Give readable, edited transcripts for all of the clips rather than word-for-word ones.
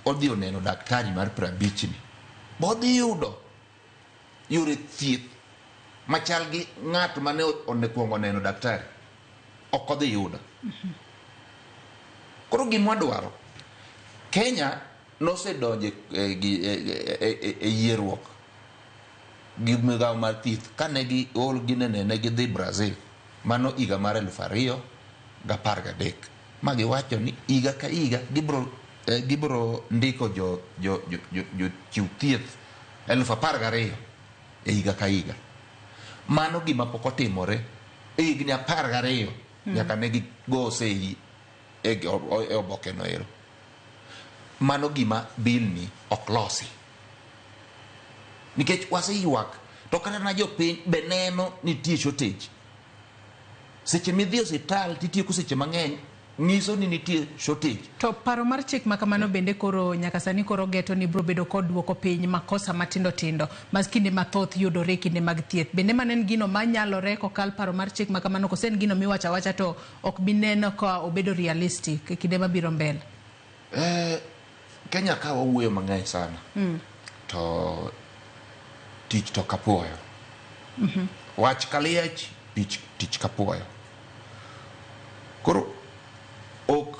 odhi oneno daktari mar 50 ni bodhi yudo yore thieth machal gi ng'at mane onekuongo neno daktari ok odhi yudo. Koro gima dwaro Kenya nosedonje e yierruok gi migawo mar thieth kane gi ol ginene ne gidhi Brazil, mano higa mar 2013, ma giwacho ni higa ka higa gibro ndiko jochiw thieth 12,000 e higa ka higa. Mano gima pok otimore e higni 12 nyaka ne gigo sei e oboke no ero. Mano gima bill ni ok losi, nikech waseyuak to kata na jopiny be neno nitie shortage. Seche midhi osiptal titieko seche mang'eny nyiso ni nitie shortage. To paro mar chik makamano bende koro nyaka sani koro geto ni bro bedo kod duoko piny makosa matindo tindo maskinde mathoth yudore kinde mag thieth. Bende manen gino manyalore kokal paro mar chik makamano kosen gino miwacha wacha to ok bineno ka obedo realistic e kinde mabiro mbele. Kenya ka wawuoyo mang'eny sana to tich to kapuoyo. Wach kaliech tich kapuoyo. Koro ok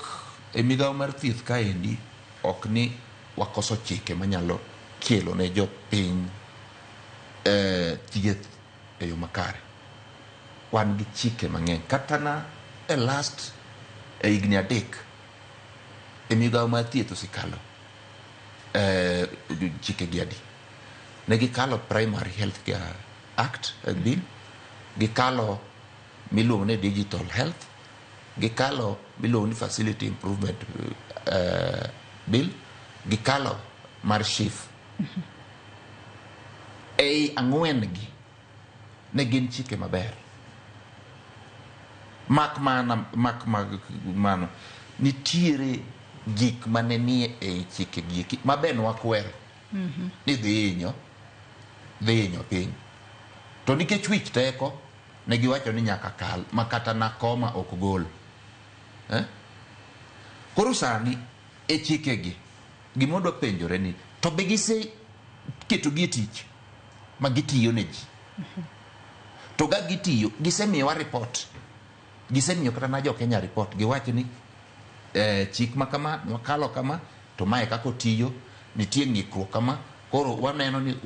e migawo mar thieth kaendi ok ni wakoso chike manyalo kelo ne jopiny thieth e yo makare. Wan gi chike mang'eny kata na last higni 3 e migawo mar thieth osikalo chike gi adi. Ne gikalo Primary Health Care Act bill, gikalo miluongo ni Digital Health, gikalo miluongo ni Facility Improvement bill, gikalo mar SHIF. Ei ang'wen gi ne gin chike maber. Mak mano nitiere gik mane nie ei chike gi maben wakwero ni dhi hinyo piny. To nikech wich teko ne giwacho ni nyaka kal makata na koma ok gol. Koro sani e chike gi gimodwa penjore ni to be gise keto gi tich ma gitiyo ne ji. To ga gitiyo gisemiyowa report, gisemiyo kata na jo Kenya report, giwacho ni chik makama wakalo kama to mae kako tiyo nitie ng'ikruok kama. Koro waneno ni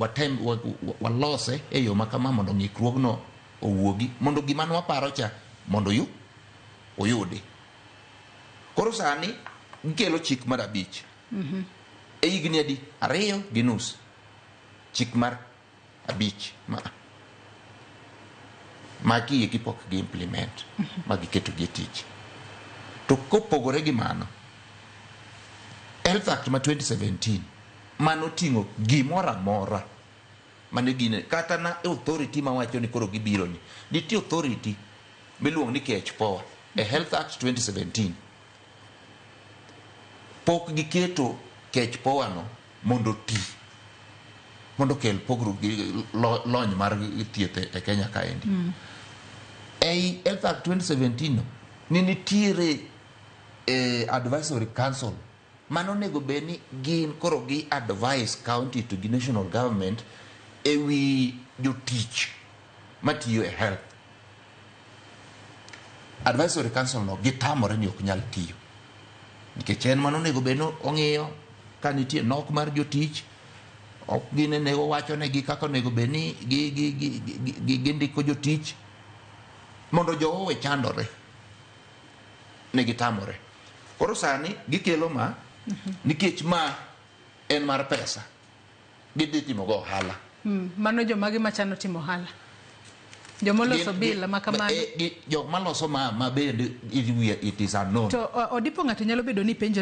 walose e yo makama mondo ng'ikruogno owuogi mondo gima nwaparo cha mondo oyudi. Koro sani gikelo chik mar 5 e higni adi 2.5 chik mar 5 ma kie kipok gi implement ma giketo gi tich. To kopogore gi mano, Health Act ma 2017 mano tingo gimora mora mane gine kata na authority ma wacho ni koro gibiro ni nitie authority miluongo ni KHPOA e Health Act 2017 pok giketo KHPOA no mondo ti mondo kel pogruok gi lony mar thieth e Kenya kaendi. Ei Health Act 2017 no ni nitiere advisory council mano nego beni gin koro gi advice county to the national government e wi jotich matiyo e health. Advisory council no gitamore ni ok nyal tiyo nikech en mano nego beno ong'iyo ka nitie nok mar jotich, ok gine nego wacho ne gi kaka nego beni gindiko jotich mondo jowo we chandore ne gitamore. Koro sani gikelo ma nikech ma en mar pesa gidhi timo go ohala. Mano joma gi machano timo ohala, jomoloso bill makamano, joma loso ma bende it is unknown. To odipo ng'ato nyalo bedo ni penjo